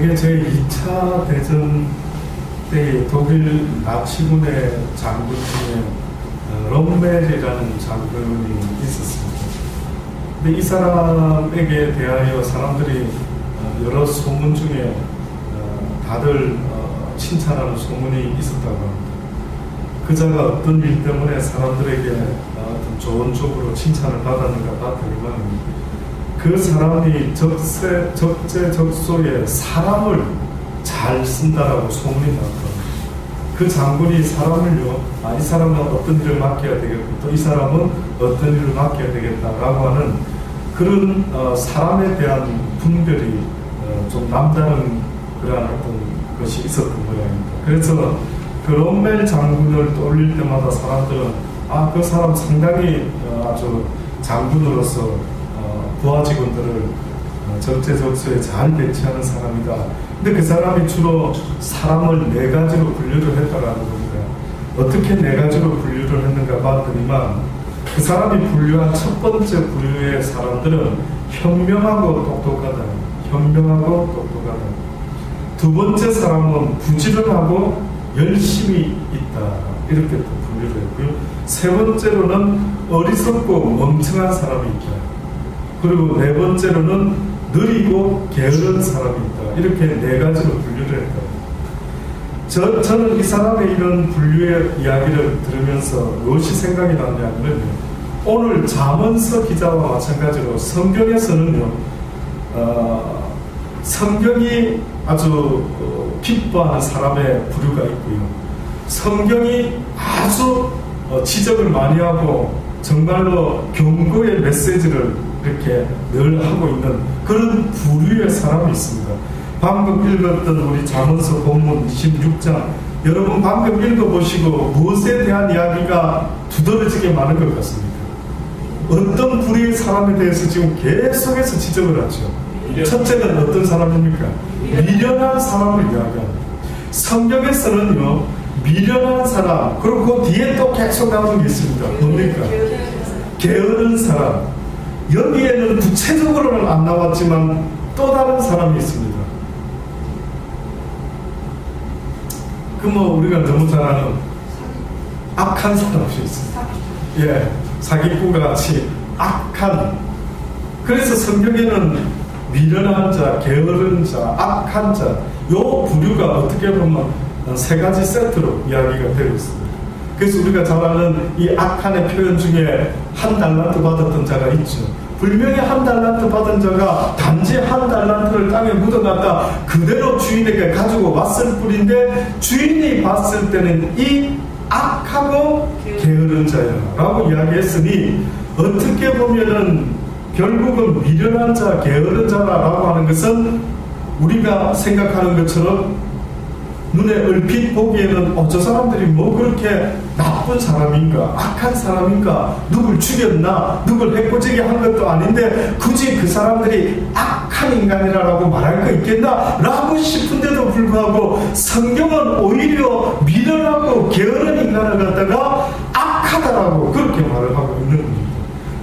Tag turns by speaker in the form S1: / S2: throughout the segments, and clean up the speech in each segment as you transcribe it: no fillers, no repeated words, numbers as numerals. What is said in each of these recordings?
S1: 세계 제2차 대전 때 독일 나치군의 장군 중에 롬멜이라는 장군이 있었습니다. 근데 이 사람에게 대하여 사람들이 여러 소문 중에 다들 칭찬하는 소문이 있었다고 합니다. 그자가 어떤 일 때문에 사람들에게 어떤 좋은 쪽으로 칭찬을 받았는가 봤더니만 그 사람이 적재적소에 사람을 잘 쓴다라고 소문이 났거든요. 그 장군이 사람을요, 이 사람은 어떤 일을 맡겨야 되겠고 또 이 사람은 어떤 일을 맡겨야 되겠다라고 하는 그런 사람에 대한 분별이 좀 남다른 그러한 어떤 것이 있었던 모양입니다. 그래서 그 롬멜 장군을 떠올릴 때마다 사람들은 그 사람 상당히 아주 장군으로서 부하 직원들을 적재적소에 잘 배치하는 사람이다. 근데 그 사람이 주로 사람을 4가지로 분류를 했다라는 겁니다. 어떻게 4가지로 분류를 했는가 봤더니만 그 사람이 분류한 첫 번째 부류의 사람들은 현명하고 똑똑하다. 현명하고 똑똑하다. 두 번째 사람은 부지런하고 열심히 있다. 이렇게 또 분류를 했고요. 세 번째로는 어리석고 멍청한 사람이 있다. 그리고 네 번째로는 느리고 게으른 사람이 있다. 이렇게 4가지로 분류를 했다. 저는 이 사람의 이런 분류의 이야기를 들으면서 무엇이 생각이 나냐면요. 오늘 잠언서 기자와 마찬가지로 성경에서는요, 성경이 아주 기뻐하는 사람의 부류가 있고요. 성경이 아주 지적을 많이 하고 정말로 경고의 메시지를 이렇게 늘 하고 있는 그런 부류의 사람이 있습니다. 방금 읽었던 우리 잠언서 본문 26장, 여러분 방금 읽어보시고 무엇에 대한 이야기가 두드러지게 많은 것 같습니다. 어떤 부류의 사람에 대해서 지금 계속해서 지적을 하죠. 첫째는 어떤 사람입니까? 미련한 사람을 이야기합니다. 성경에서는요, 미련한 사람, 그리고 그 뒤에 또 계속 나오는 게 있습니다. 뭡니까? 게으른 사람. 여기에는 구체적으로는 안 나왔지만 또 다른 사람이 있습니다. 우리가 너무 잘 아는 악한 사람이 있습니다. 예, 사기꾼과 같이 악한. 그래서 성경에는 미련한 자, 게으른 자, 악한 자, 요 부류가 어떻게 보면 3가지 세트로 이야기가 되어 있습니다. 그래서 우리가 잘 아는 이 악한의 표현 중에 1달란트 받았던 자가 있죠. 분명히 1달란트 받은 자가 단지 1달란트를 땅에 묻어놨다 그대로 주인에게 가지고 왔을 뿐인데 주인이 봤을 때는 이 악하고 게으른 자야 라고 이야기했으니 어떻게 보면은 결국은 미련한 자, 게으른 자라고 하는 것은 우리가 생각하는 것처럼 눈에 얼핏 보기에는 저 사람들이 뭐 그렇게 나쁜 사람인가, 악한 사람인가, 누굴 죽였나, 누굴 해코지게 한 것도 아닌데 굳이 그 사람들이 악한 인간이라고 말할 거 있겠나 라고 싶은데도 불구하고 성경은 오히려 미련하고 게으른 인간을 갖다가 악하다라고 그렇게 말을 하고 있는 겁니다.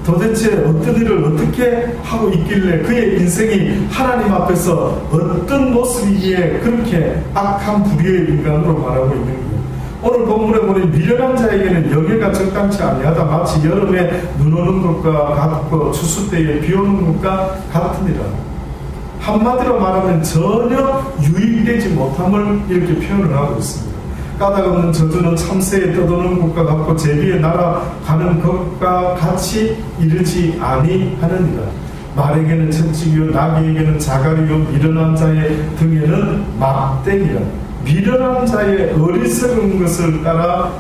S1: 도대체 어떤 일을 어떻게 하고 있길래 그의 인생이 하나님 앞에서 어떤 모습이기에 그렇게 악한 불의의 인간으로 말하고 있는 거예요. 오늘 본문에 보니 미련한 자에게는 영예가 적당치 아니하다. 마치 여름에 눈 오는 것과 같고 추수 때에 비 오는 것과 같으니라. 한마디로 말하면 전혀 유익되지 못함을 이렇게 표현을 하고 있습니다. 까닭없는 저주는 참새에 떠도는 것과 같고 제비에 날아가는 것과 같이 이르지 아니하느니라. 말에게는 채찍이요 나귀에게는 자갈이요 미련한 자의 등에는 막대기라. 미련한 자의 어리석은 것을 따라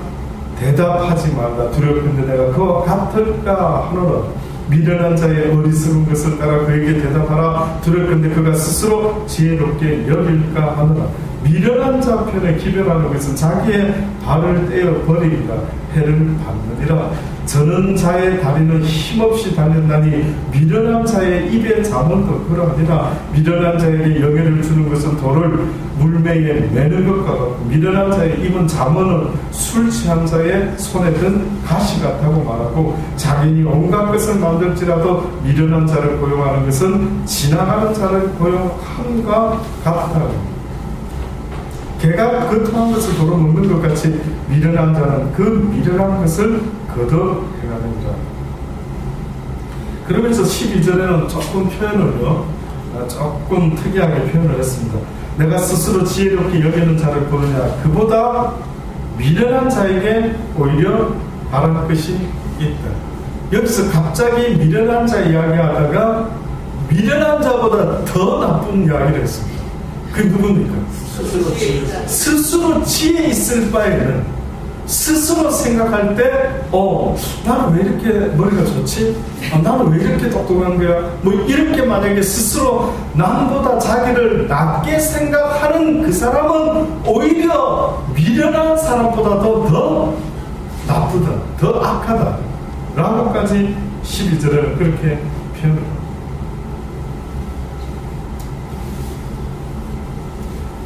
S1: 대답하지 말라. 두렵건대 내가 그와 같을까 하노라. 미련한 자의 어리석은 것을 따라 그에게 대답하라. 두렵건대 그가 스스로 지혜롭게 여길까 하노라. 미련한 자 편에 기별하는 것은 자기의 발을 떼어 버리기라 해를 받느니라. 저는 자의 다리는 힘없이 달렸나니 미련한 자의 입에 잠언도 그러하니라. 미련한 자에게 영예를 주는 것은 돌을 물매에 매는 것과 같고 미련한 자의 입은 잠언은 술 취한 자의 손에 든 가시 같다고 말하고 자기니 온갖 것을 만들지라도 미련한 자를 고용하는 것은 지나가는 자를 고용함과 같다고. 개가 그 토한 것을 도로 먹는 것 같이 미련한 자는 그 미련한 것을 거둬 행하느니라. 그러면서 12절에는 조금 표현을요, 조금 특이하게 표현을 했습니다. 내가 스스로 지혜롭게 여기는 자를 보느냐, 그보다 미련한 자에게 오히려 바랄 것이 있다. 여기서 갑자기 미련한 자 이야기하다가 미련한 자보다 더 나쁜 이야기를 했습니다. 그게 누굽니까? 스스로 지혜 있을 바에는 스스로 생각할 때 나는 왜 이렇게 머리가 좋지? 나는 왜 이렇게 똑똑한 거야? 뭐 이렇게 만약에 스스로 남보다 자기를 낮게 생각하는 그 사람은 오히려 미련한 사람보다도 더 나쁘다, 더 악하다 라고까지 12절을 그렇게 표현합니다.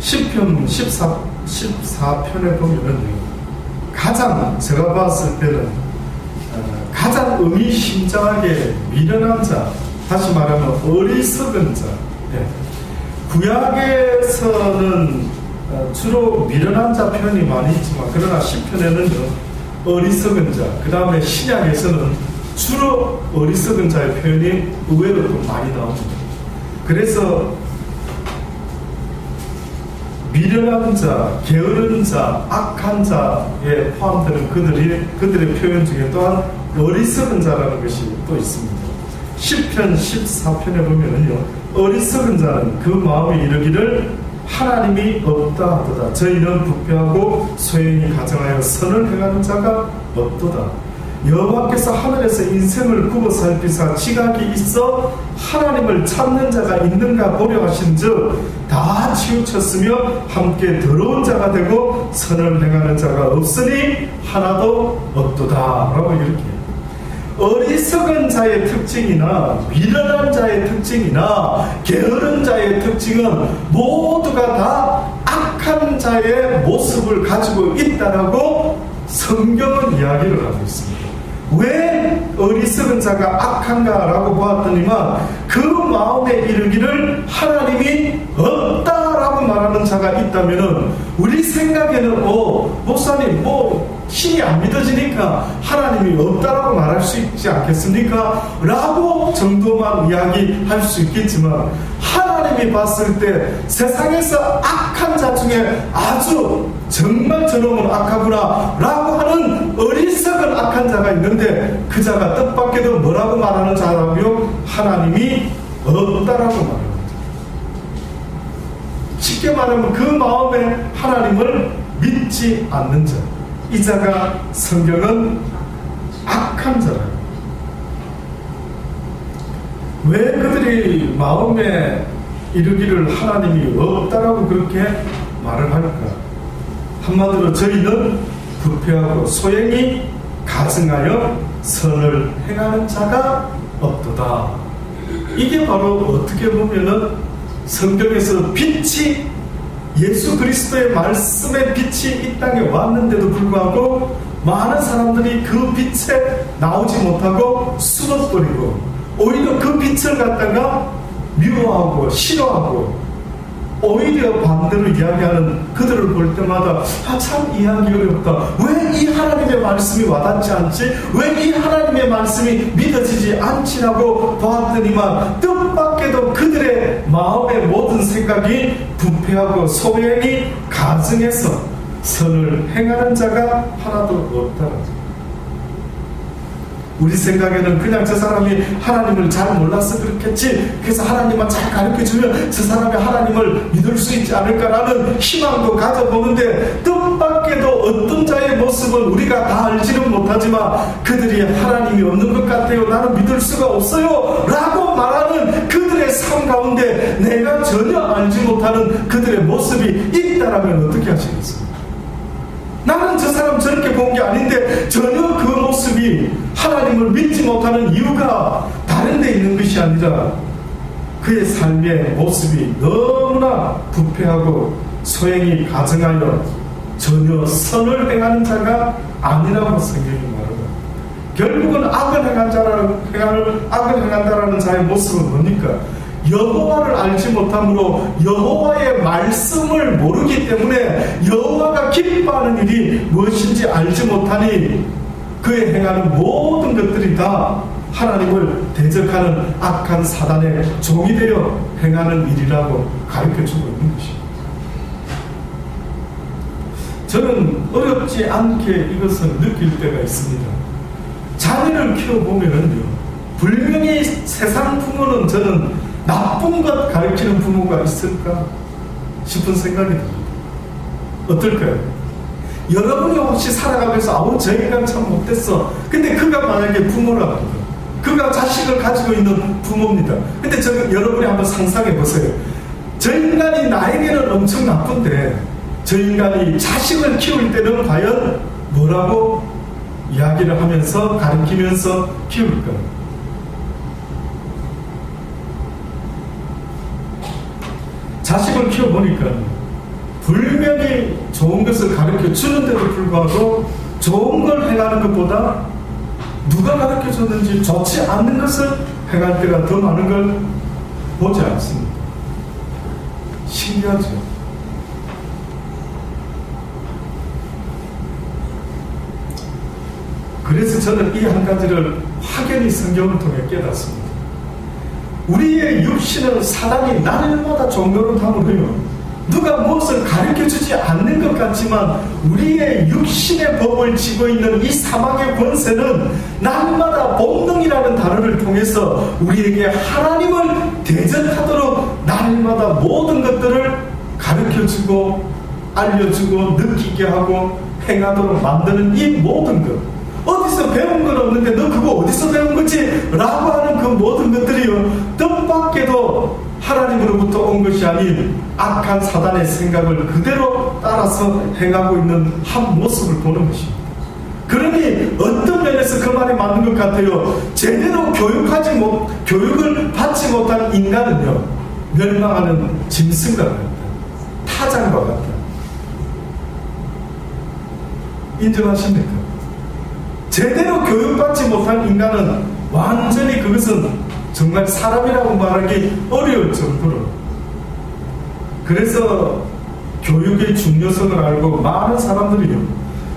S1: 시편 14편에 보면은 가장 제가 봤을 때는 가장 의미심장하게 미련한 자, 다시 말하면 어리석은 자. 구약에서는 주로 미련한 자 표현이 많이 있지만 그러나 시편에는요 어리석은 자, 그 다음에 신약에서는 주로 어리석은 자의 표현이 의외로 좀 많이 나옵니다. 그래서 미련한 자, 게으른 자, 악한 자에 포함되는 그들의 표현 중에 또한 어리석은 자라는 것이 또 있습니다. 시편 14편에 보면은요, 어리석은 자는 그 마음에 이르기를 하나님이 없다 하도다. 저희는 부패하고 소행이 가정하여 선을 행하는 자가 없도다. 여호와께서 하늘에서 인생을 굽어 살피사 지각이 있어 하나님을 찾는 자가 있는가 보려 하신즉 다 치우쳤으며 함께 더러운 자가 되고 선을 행하는 자가 없으니 하나도 없도다 라고 이렇게 어리석은 자의 특징이나 미련한 자의 특징이나 게으른 자의 특징은 모두가 다 악한 자의 모습을 가지고 있다라고 성경은 이야기를 하고 있습니다. 왜 어리석은 자가 악한가라고 보았더니만 그 마음에 이르기를 하나님이 없다라고 말하는 자가 있다면은 우리 생각에는 목사님 신이 안 믿어지니까 하나님이 없다라고 말할 수 있지 않겠습니까? 라고 정도만 이야기할 수 있겠지만 하나님이 봤을 때 세상에서 악한 자 중에 아주 정말 저놈은 악하구나 라고 하는 어리석은 악한 자가 있는데 그 자가 뜻밖에도 뭐라고 말하는 자라고요? 하나님이 없다라고 말하는 자. 쉽게 말하면 그 마음에 하나님을 믿지 않는 자, 이 자가 성경은 악한 자라고. 왜 그들이 마음에 이르기를 하나님이 없다라고 그렇게 말을 할까? 한마디로 저희는 부패하고 소행이 가증하여 선을 행하는 자가 없도다. 이게 바로 어떻게 보면은 성경에서 빛이 예수 그리스도의 말씀의 빛이 이 땅에 왔는데도 불구하고 많은 사람들이 그 빛에 나오지 못하고 숨어버리고 오히려 그 빛을 갖다가 미워하고 싫어하고 오히려 반대로 이야기하는 그들을 볼 때마다 참 이해하기 어렵다. 왜 이 하나님의 말씀이 와닿지 않지? 왜 이 하나님의 말씀이 믿어지지 않지라고 보았더니만 뜻밖에도 그들의 마음의 모든 생각이 부패하고 소행이 가증해서 선을 행하는 자가 하나도 없다는 것. 우리 생각에는 그냥 저 사람이 하나님을 잘 몰라서 그렇겠지, 그래서 하나님만 잘 가르쳐주면 저 사람이 하나님을 믿을 수 있지 않을까라는 희망도 가져보는데, 뜻밖에도 어떤 자의 모습은 우리가 다 알지는 못하지만 그들이 하나님이 없는 것 같아요, 나는 믿을 수가 없어요 라고 말하는 그들의 삶 가운데 내가 전혀 알지 못하는 그들의 모습이 있다라면 어떻게 하시겠습니까? 나는 저 사람 저렇게 본 게 아닌데 전혀 그 모습이 하나님을 믿지 못하는 이유가 다른 데 있는 것이 아니라 그의 삶의 모습이 너무나 부패하고 소행이 가증하여 전혀 선을 행하는 자가 아니라고 성경이 말합니다. 결국은 악을 행한다라는 자의 모습은 뭡니까? 여호와를 알지 못함으로 여호와의 말씀을 모르기 때문에 여호와가 기뻐하는 일이 무엇인지 알지 못하니 그의 행하는 모든 것들이 다 하나님을 대적하는 악한 사단의 종이 되어 행하는 일이라고 가르쳐주고 있는 것입니다. 저는 어렵지 않게 이것을 느낄 때가 있습니다. 자녀를 키워보면요, 분명히 세상 부모는 저는 나쁜 것 가르치는 부모가 있을까 싶은 생각이 듭니다. 어떨까요? 여러분이 혹시 살아가면서 아우 저 인간 참 못됐어, 근데 그가 만약에 부모라고 합니다. 그가 자식을 가지고 있는 부모입니다. 근데 여러분이 한번 상상해 보세요. 저 인간이 나에게는 엄청 나쁜데 저 인간이 자식을 키울 때는 과연 뭐라고 이야기를 하면서 가르치면서 키울까? 자식을 키워보니까 분명히 좋은 것을 가르쳐 주는데도 불구하고 좋은 걸 행하는 것보다 누가 가르쳐 줬는지 좋지 않는 것을 행할 때가 더 많은 걸 보지 않습니다. 신기하죠? 그래서 저는 이 한 가지를 확연히 성경을 통해 깨닫습니다. 우리의 육신은 사단이 날마다 종노릇함을 해요. 누가 무엇을 가르쳐주지 않는 것 같지만 우리의 육신의 법을 쥐고 있는 이 사망의 권세는 날마다 본능이라는 단어를 통해서 우리에게 하나님을 대적하도록 날마다 모든 것들을 가르쳐주고 알려주고 느끼게 하고 행하도록 만드는 이 모든 것, 어디서 배운 건 없는데 너 그거 어디서 배운 거지? 라고 하는 그 모든 것들이요, 뜻밖에도 하나님으로부터 온 것이 아닌 악한 사단의 생각을 그대로 따라서 행하고 있는 한 모습을 보는 것입니다. 그러니 어떤 면에서 그 말이 맞는 것 같아요. 제대로 교육을 받지 못한 인간은요, 멸망하는 짐승과 같다, 타장과 같다. 인정하십니까? 제대로 교육받지 못한 인간은 완전히 그것은 정말 사람이라고 말하기 어려울 정도로, 그래서 교육의 중요성을 알고 많은 사람들이요,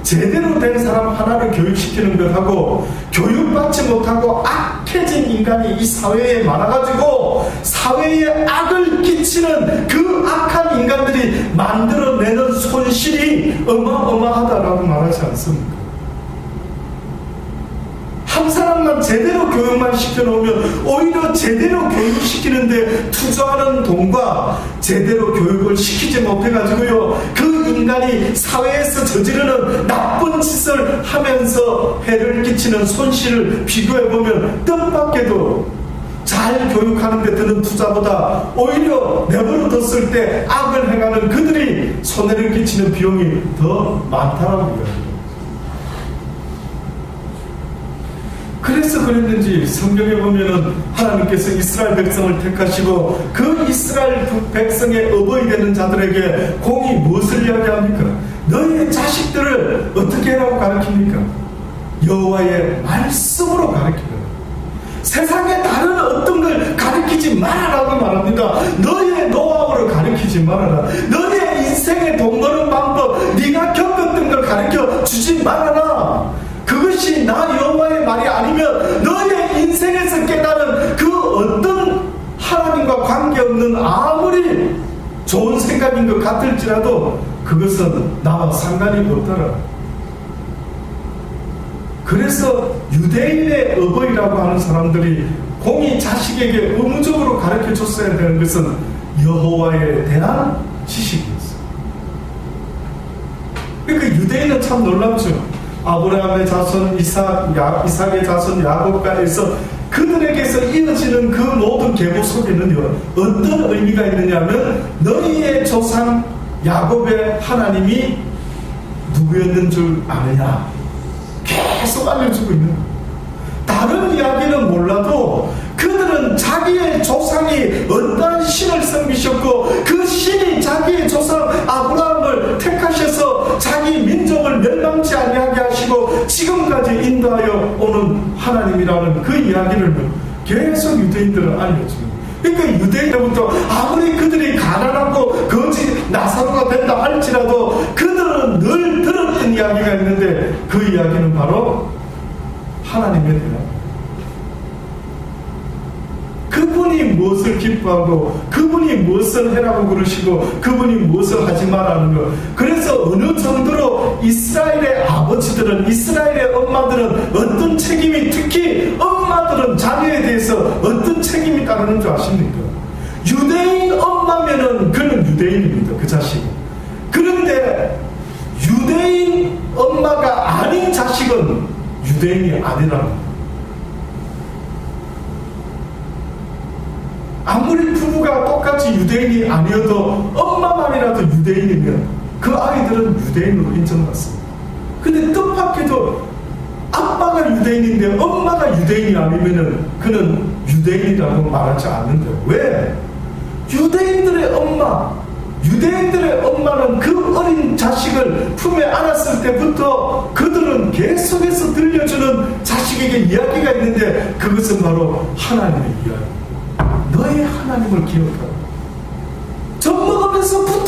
S1: 제대로 된 사람 하나를 교육시키는 것하고 교육받지 못하고 악해진 인간이 이 사회에 많아가지고 사회에 악을 끼치는 그 악한 인간들이 만들어내는 손실이 어마어마하다라고 말하지 않습니까? 한 사람만 제대로 교육만 시켜놓으면 오히려 제대로 교육시키는데 투자하는 돈과 제대로 교육을 시키지 못해가지고요, 그 인간이 사회에서 저지르는 나쁜 짓을 하면서 해를 끼치는 손실을 비교해보면 뜻밖에도 잘 교육하는 데 드는 투자보다 오히려 내버려 뒀을 때 악을 행하는 그들이 손해를 끼치는 비용이 더 많다라고 이야기합니다. 그래서 그랬는지 성경에 보면은 하나님께서 이스라엘 백성을 택하시고 그 이스라엘 백성의 어버이 되는 자들에게 공이 무엇을 이야기합니까? 너희의 자식들을 어떻게 하라고 가르칩니까? 여호와의 말씀으로 가르치라. 세상에 다른 어떤 걸 가르치지 말아라고 말합니다. 너희의 노하우를 가르치지 말아라. 너희의 인생의 돈 버는 방법, 네가 겪었던 걸 가르쳐 주지 말아라. 그것이 나 여호와의 말이 아니면 너의 인생에서 깨달은 그 어떤 하나님과 관계없는 아무리 좋은 생각인 것 같을지라도 그것은 나와 상관이 없더라. 그래서 유대인의 어버이라고 하는 사람들이 공이 자식에게 의무적으로 가르쳐 줬어야 되는 것은 여호와에 대한 지식이었어요. 그러니까 유대인은 참 놀랍죠. 아브라함의 자손 이삭의 자손 야곱과 해서 그들에게서 이어지는 그 모든 계보 속에는요, 어떤 의미가 있느냐면 너희의 조상 야곱의 하나님이 누구였는 줄 아느냐, 계속 알려주고 있는 거예요. 다른 이야기는 몰라도 그들은 자기의 조상이 어떠한 신을 섬기셨고 그 신이 자기의 조상 아브라함을 택하셔서 자기 민족을 멸망치 아니하게 하시고 지금까지 인도하여 오는 하나님이라는 그 이야기를 계속 유대인들은 알려줍니다. 그러니까 유대인들부터 아무리 그들이 가난하고 거지 나사로가 된다 할지라도 그들은 늘 들었던 이야기가 있는데 그 이야기는 바로 하나님에 대한, 그분이 무엇을 기뻐하고 그분이 무엇을 해라고 그러시고 그분이 무엇을 하지 말라는 것. 그래서 어느 정도로 이스라엘의 아버지들은, 이스라엘의 엄마들은 어떤 책임이, 특히 엄마들은 자녀에 대해서 어떤 책임이 따르는 줄 아십니까? 유대인 엄마면은 그는 유대인입니다, 그 자식은. 그런데 유대인 엄마가 아닌 자식은 유대인이 아니라는 거예요. 아무리 부부가 똑같이 유대인이 아니어도 엄마만이라도 유대인이면 그 아이들은 유대인으로 인정받습니다. 근데 뜻밖에도 아빠가 유대인인데 엄마가 유대인이 아니면은 그는 유대인이라고 말하지 않는데요. 왜? 유대인들의 엄마는 그 어린 자식을 품에 안았을 때부터 그들은 계속해서 들려주는 자식에게 이야기가 있는데 그것은 바로 하나님의 이야기. 너의 하나님을 기억하라. 젖먹으면서부터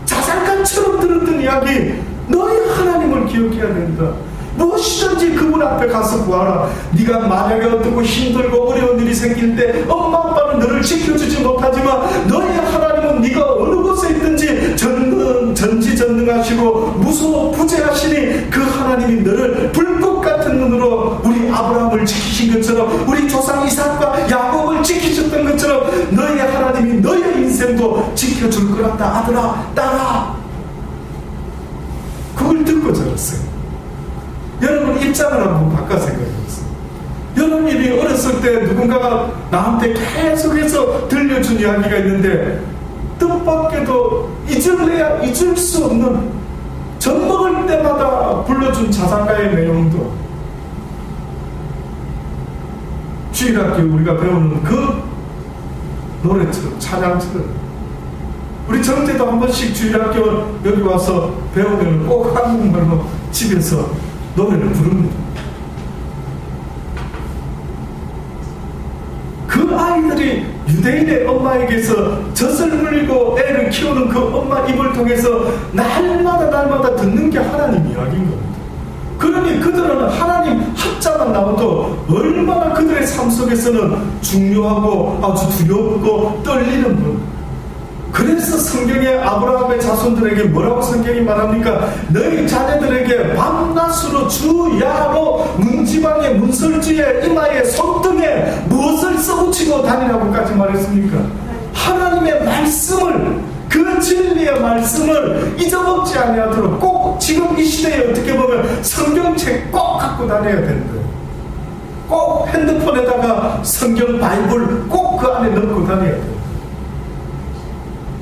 S1: 자살감처럼 들었던 이야기, 너의 하나님을 기억해야 된다. 무엇이든지 그분 앞에 가서 구하라. 네가 만약에 어떻고 힘들고 어려운 일이 생길 때 엄마 아빠는 너를 지켜주지 못하지만 너의 하나님은 네가 어느 곳에 있든지 전지전능하시고 무소부재하시니 그 하나님이 너를 불꽃 같은 눈으로 우리 아브라함을 지키신 것처럼 우리 조상 이삭과 야곱을 지키셨던 것처럼 너의 하나님이 너의 인생도 지켜줄 거란다. 아들아, 딸아. 그걸 듣고 들었어요. 여러분 입장을 한번 바꿔 생각해보세요. 여러분이 어렸을 때 누군가가 나한테 계속해서 들려준 이야기가 있는데 뜻밖에도 잊을래야 잊을 수 없는, 젖먹을 때마다 불러준 자장가의 내용도 주일학교 우리가 배우는 그 노래처럼, 찬양처럼, 우리 정태도 한 번씩 주일학교 여기 와서 배우면 꼭 한국말로 집에서 노래를 부릅니다. 그 아이들이 유대인의 엄마에게서 젖을 물리고 애를 키우는 그 엄마 입을 통해서 날마다 듣는 게 하나님 이야기인 겁니다. 그러니 그들은 하나님 한자만 나와도 얼마나 그들의 삶 속에서는 중요하고 아주 두렵고 떨리는 분. 그래서 성경에 아브라함의 자손들에게 뭐라고 성경이 말합니까? 너희 자녀들에게 밤낮으로 주야로 문지방에 문설주에 이마에 손등에 무엇을 써붙이고 다니라고까지 말했습니까? 하나님의 말씀을, 그 진리의 말씀을 잊어먹지 아니하도록 꼭 지금 이 시대에 어떻게 보면 성경책 꼭 갖고 다녀야 된대요. 꼭 핸드폰에다가 성경 바이블 꼭 그 안에 넣고 다녀야 돼요.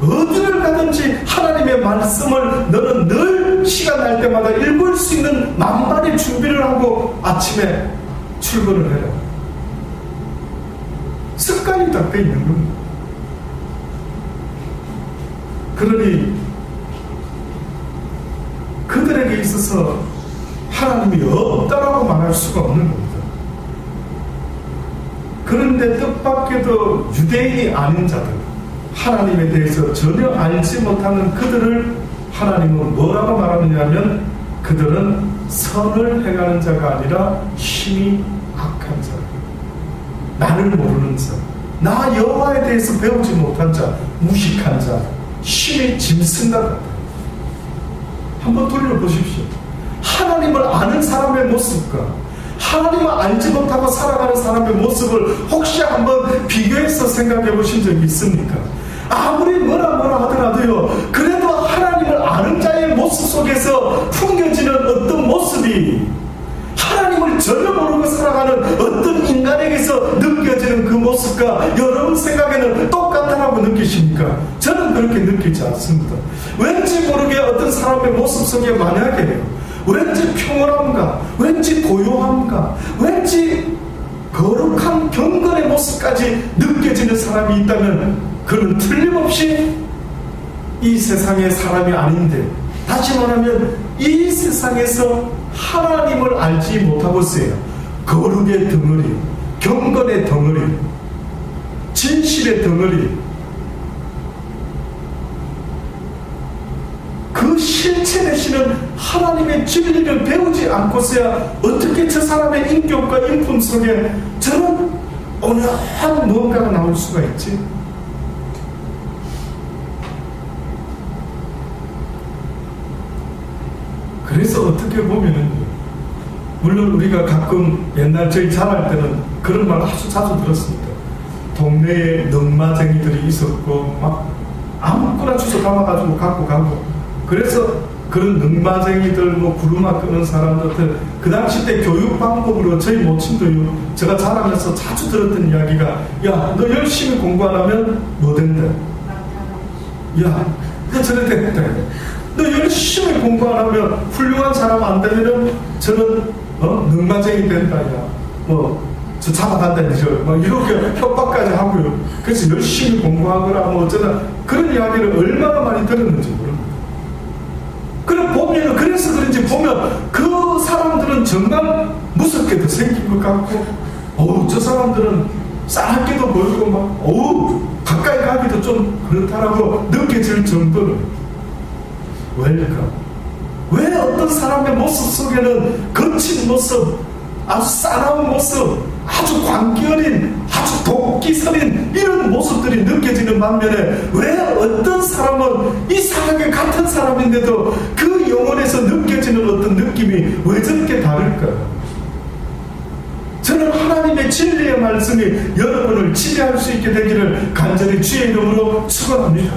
S1: 어디를 가든지 하나님의 말씀을 너는 늘 시간 날 때마다 읽을 수 있는 만반의 준비를 하고 아침에 출근을 해라. 습관이 다 돼 있는 겁니다. 그러니 그들에게 있어서 하나님이 없다라고 말할 수가 없는 겁니다. 그런데 뜻밖에도 유대인이 아닌 자들, 하나님에 대해서 전혀 알지 못하는 그들을 하나님은 뭐라고 말하느냐면 그들은 선을 행하는 자가 아니라 힘이 악한 자, 나를 모르는 자, 나 여호와에 대해서 배우지 못한 자, 무식한 자, 힘이 짐승과 같다. 한번 돌려보십시오. 하나님을 아는 사람의 모습과 하나님을 알지 못하고 살아가는 사람의 모습을 혹시 한번 비교해서 생각해 보신 적이 있습니까? 아무리 뭐라 하더라도요, 그래도 하나님을 아는 자의 모습 속에서 풍겨지는 어떤 모습이 하나님을 전혀 모르고 살아가는 어떤 인간에게서 느껴지는 그 모습과 여러분 생각에는 똑같다라고 느끼십니까? 저는 그렇게 느끼지 않습니다. 왠지 모르게 어떤 사람의 모습 속에 만약에 왠지 평온함과 왠지 고요함과 왠지 거룩한 경건의 모습까지 느껴지는 사람이 있다면 그는 틀림없이 이 세상의 사람이 아닌데, 다시 말하면 이 세상에서 하나님을 알지 못하고 있어요. 거룩의 덩어리, 경건의 덩어리, 진실의 덩어리, 그 실체 되시는 하나님의 진리를 배우지 않고서야 어떻게 저 사람의 인격과 인품 속에 저런 온유한 무언가가 나올 수가 있지? 그래서 어떻게 보면, 물론 우리가 가끔 옛날 저희 자랄 때는 그런 말 아주 자주 들었습니다. 동네에 넝마쟁이들이 있었고 막 아무거나 주워 담아가지고 갖고 가고, 그래서 그런 넝마쟁이들, 뭐 구루마 끄는 사람들, 그 당시 때 교육 방법으로 저희 모친도요, 제가 자라면서 자주 들었던 이야기가, 야, 너 열심히 공부 안 하면 뭐 된다? 야, 너 저래 됐다. 너 열심히 공부 안 하면, 훌륭한 사람 안 되면은 저는 넝마쟁이 된다. 야, 저 잡아간다. 막 이렇게 협박까지 하고요. 그래서 열심히 공부하거나 뭐 어쩌다 그런 이야기를 얼마나 많이 들었는지 모릅니다. 그래 보면, 그래서 그런지 보면 그 사람들은 정말 무섭게도 생긴 것 같고, 저 사람들은 싸납게도 보이고 막, 가까이 가기도 좀 그렇다라고 느껴질 정도로. 왜일까? 왜 어떤 사람의 모습 속에는 거친 모습, 아주 싸나운 모습, 아주 광기 어린, 아주 도끼 서린 이런 모습들이 느껴지는 반면에, 왜 어떤 사람은 이상하게 같은 사람인데도 그 영혼에서 느껴지는 어떤 느낌이 왜 저렇게 다를까? 저는 하나님의 진리의 말씀이 여러분을 지배할 수 있게 되기를 간절히 주의 이름으로 축원합니다.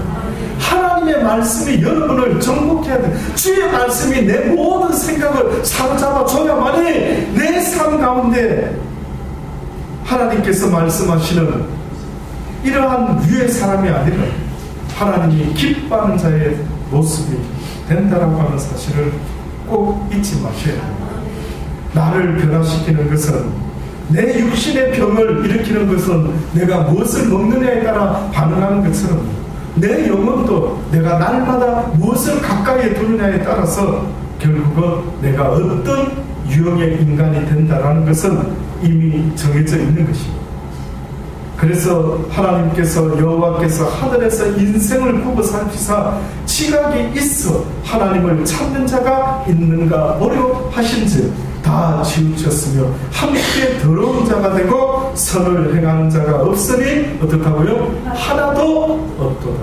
S1: 하나님의 말씀이 여러분을 정복해야 돼. 주의 말씀이 내 모든 생각을 사로잡아 줘야만이 내 삶 가운데 하나님께서 말씀하시는 이러한 위의 사람이 아니라 하나님이 기뻐하는 자의 모습이 된다라고 하는 사실을 꼭 잊지 마셔야 합니다. 나를 변화시키는 것은, 내 육신의 병을 일으키는 것은 내가 무엇을 먹느냐에 따라 반응하는 것처럼, 내 영혼도 내가 날마다 무엇을 가까이에 두느냐에 따라서 결국은 내가 어떤 유형의 인간이 된다라는 것은 이미 정해져 있는 것입니다. 그래서 하나님께서, 여호와께서 하늘에서 인생을 굽어 살피사 지각이 있어 하나님을 찾는 자가 있는가 보려 하신즉 다 치우쳤으며 함께 더러운 자가 되고 선을 행하는 자가 없으니 어떻다고요? 하나도 없도다.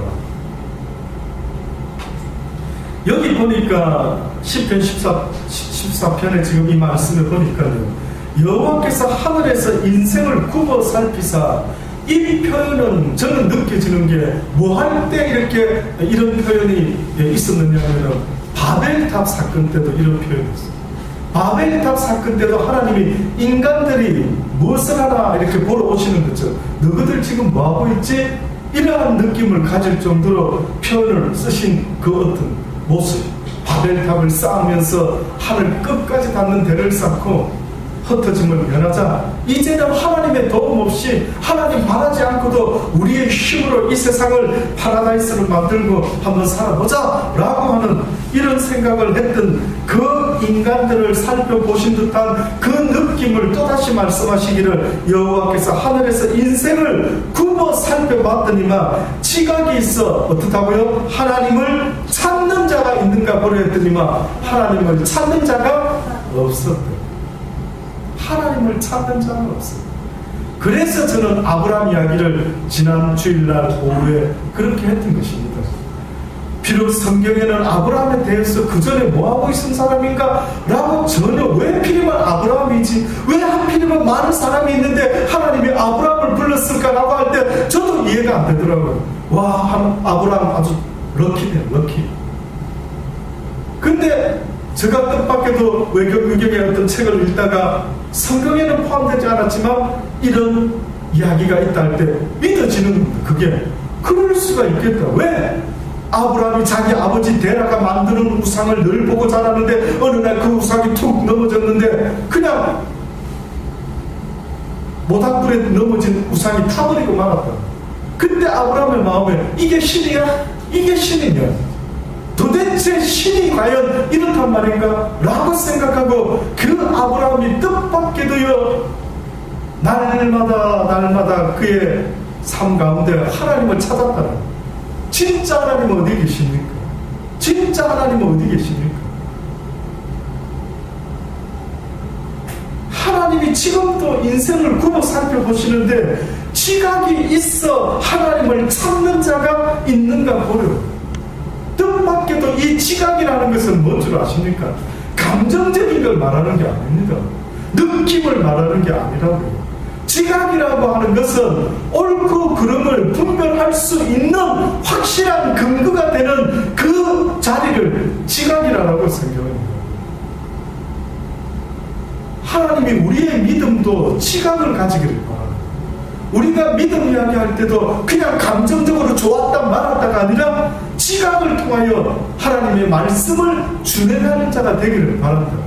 S1: 여기 보니까 시편 14편에 지금 이 말씀을 보니까요, 여호와께서 하늘에서 인생을 굽어 살피사, 이 표현은 저는 느껴지는 게 뭐 할 때 이렇게 이런 표현이 있었느냐 하면, 바벨탑 사건 때도 이런 표현이 있어요. 바벨탑 사건 때도 하나님이 인간들이 무엇을 하나 이렇게 보러 오시는 거죠. 너희들 지금 뭐하고 있지? 이러한 느낌을 가질 정도로 표현을 쓰신 그 어떤 모습, 바벨탑을 쌓으면서 하늘 끝까지 닿는 대를 쌓고 흩어짐을 면하자, 이제는 하나님의 도움 없이, 하나님 바라지 않고도 우리의 힘으로 이 세상을 파라다이스를 만들고 한번 살아보자 라고 하는 이런 생각을 했던 그 인간들을 살펴보신 듯한 그 느낌을 또다시 말씀하시기를, 여호와께서 하늘에서 인생을 굽어 살펴봤더니만 지각이 있어 어떻다고요? 하나님을 찾는 자가 있는가 보려 했더니만 하나님을 찾는 자가 없었다. 하나님을 찾는 자는 없어요. 그래서 저는 아브라함 이야기를 지난 주일날 오후에 그렇게 했던 것입니다. 비록 성경에는 아브라함에 대해서 그 전에 뭐하고 있은 사람인가? 라고 전혀 왜 하필이면 아브라함이지? 왜 하필이면 많은 사람이 있는데 하나님이 아브라함을 불렀을까라고 할 때 저도 이해가 안 되더라고요. 와, 아브라함 아주 럭키네, 럭키. 근데 제가 뜻밖에도 외교의경의 어떤 책을 읽다가 성경에는 포함되지 않았지만 이런 이야기가 있다 할 때 믿어지는 겁니다. 그게 그럴 수가 있겠다. 왜? 아브라함이 자기 아버지 데라가 만드는 우상을 늘 보고 자랐는데 어느 날 그 우상이 툭 넘어졌는데 그냥 모닥불에 넘어진 우상이 타버리고 말았다. 그때 아브라함의 마음에 이게 신이야? 이게 신이냐? 도대체 신이 과연 이렇단 말인가? 라고 생각하고 그 아브라함이 뜻밖에도요 날마다 그의 삶 가운데 하나님을 찾았다는, 진짜 하나님은 어디 계십니까? 진짜 하나님은 어디 계십니까? 하나님이 지금도 인생을 굽어 살펴보시는데 지각이 있어 하나님을 찾는 자가 있는가 보려. 뜻밖에도 이 지각이라는 것은 뭔 줄 아십니까? 감정적인 걸 말하는 게 아닙니다. 느낌을 말하는 게 아니라고요. 지각이라고 하는 것은 옳고 그름을 분별할 수 있는 확실한 근거가 되는 그 자리를 지각이라고 생각합니다. 하나님이 우리의 믿음도 지각을 가지기를 바랍니다. 우리가 믿음 이야기할 때도 그냥 감정적으로 좋았다 말았다가 아니라 지각을 통하여 하나님의 말씀을 준행하는 자가 되기를 바랍니다.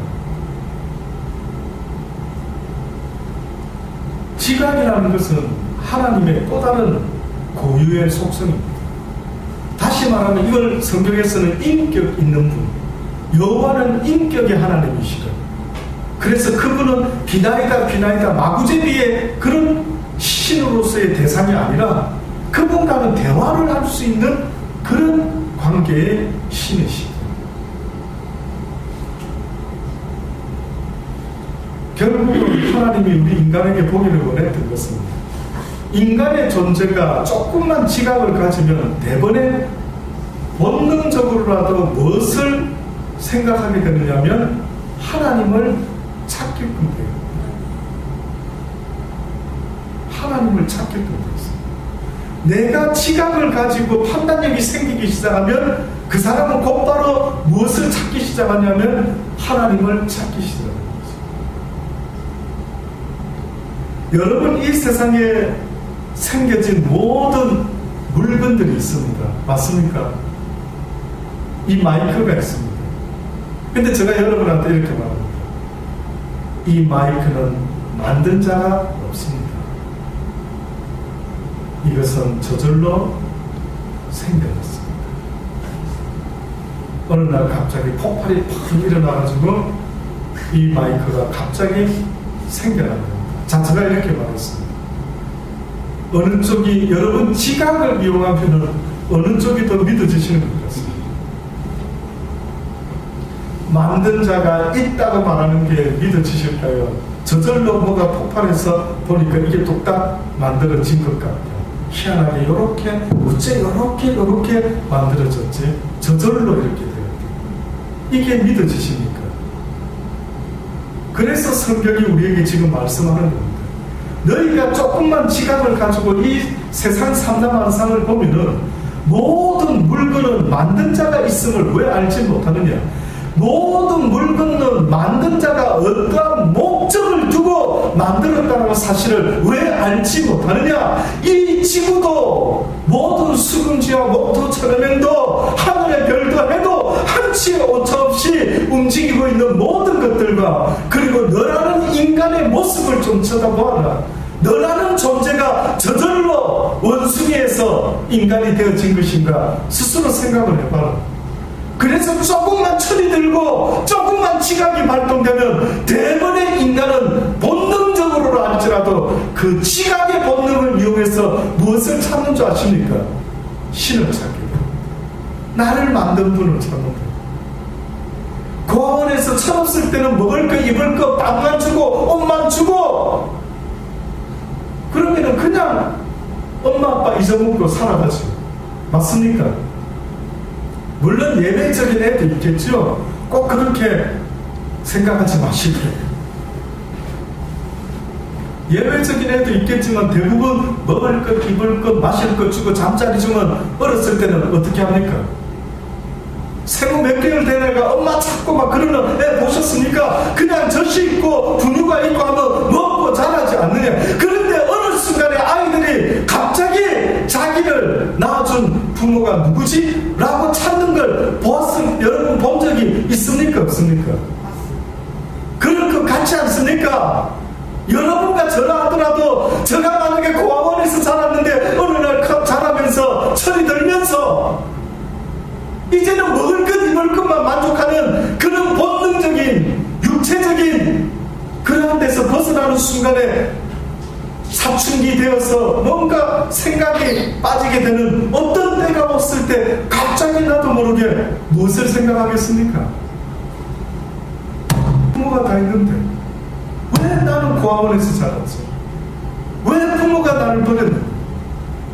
S1: 지각이라는 것은 하나님의 또 다른 고유의 속성입니다. 다시 말하면 이걸 성경에서는 인격 있는 분, 여호와는 인격의 하나님이시다. 그래서 그분은 비나이다 마구제비의 그런 신으로서의 대상이 아니라 그분과는 대화를 할 수 있는 그런 관계의 신이시다. 결국은 하나님이 우리 인간에게 보기를 원했던 것은 인간의 존재가 조금만 지각을 가지면 대번에 본능적으로라도 무엇을 생각하게 되느냐면 하나님을 찾게끔 돼요. 하나님을 찾게끔 되었어요. 내가 지각을 가지고 판단력이 생기기 시작하면 그 사람은 곧바로 무엇을 찾기 시작하냐면 하나님을 찾기 시작합니다. 여러분, 이 세상에 생겨진 모든 물건들이 있습니다. 맞습니까? 이 마이크가 있습니다. 근데 제가 여러분한테 이렇게 말합니다. 이 마이크는 만든 자가 없습니다. 이것은 저절로 생겨났습니다. 어느 날 갑자기 폭발이 팍 일어나가지고 이 마이크가 갑자기 생겨납니다. 자, 제가 이렇게 말했습니다. 어느 쪽이, 여러분 지각을 이용하면 어느 쪽이 더 믿어지시는 것 같습니다. 만든 자가 있다고 말하는 게 믿어지실까요? 저절로 뭐가 폭발해서 보니까 이게 뚝딱 만들어진 것 같아요. 희한하게 이렇게 어째 이렇게 만들어졌지? 저절로 이렇게 돼요. 이게 믿어지십니까? 그래서 성경이 우리에게 지금 말씀하는 겁니다. 너희가 조금만 지각을 가지고 이 세상 삼라만상을 보면은 모든 물건은 만든 자가 있음을 왜 알지 못하느냐? 모든 물건은 만든 자가 어떠한 목적을 두고 만들었다는 사실을 왜 알지 못하느냐? 이 지구도 모든 수금지와 목토 천해명도 하늘의 별도 해도 한치의 오차 없이 움직이고 있는 모든 것들과, 그리고 너라는 인간의 모습을 좀 쳐다보아라. 너라는 존재가 저절로 원숭이에서 인간이 되어진 것인가 스스로 생각을 해봐라. 그래서 조금만 철이 들고 조금만 지각이 발동되면 대번의 인간은 본능적으로 할지라도 그 지각의 본능을 이용해서 무엇을 찾는 줄 아십니까? 신을 찾게 됩니다. 나를 만든 분을 찾는 거예요. 고아원에서 철없을 때는 먹을 거 입을 거 밥만 주고 옷만 주고 그러면은 그냥 엄마 아빠 잊어먹고 살아가죠. 맞습니까? 물론 예외적인 애도 있겠죠. 꼭 그렇게 생각하지 마시고요. 예외적인 애도 있겠지만 대부분 먹을 것, 입을 것, 마실 것 주고 잠자리 주면 어렸을 때는 어떻게 합니까? 생후 몇 개월 된 애가 엄마 찾고 막 그러는 애 보셨습니까? 그냥 젖이 있고 분유가 있고 하면 먹고 자라지 않느냐. 그런데 어느 순간에 아이들이 갑자기 자기를 낳아준 부모가 누구지? 라고 찾는 걸 여러분 본 적이 있습니까? 없습니까? 그럴 것 같지 않습니까? 여러분과 저라 하더라도 제가 만약에 고아원에서 자랐는데 어느 날 자라면서 철이 들면서 이제는 먹을 것 입을 것만 만족하는 그런 본능적인 육체적인 그런 데서 벗어나는 순간에 사춘기 되어서 뭔가 생각이 빠지게 되는 어떤 때가 왔을 때 갑자기 나도 모르게 무엇을 생각하겠습니까? 부모가 다 있는데 왜 나는 고아원에서 자랐지? 왜 부모가 나를 버렸는데?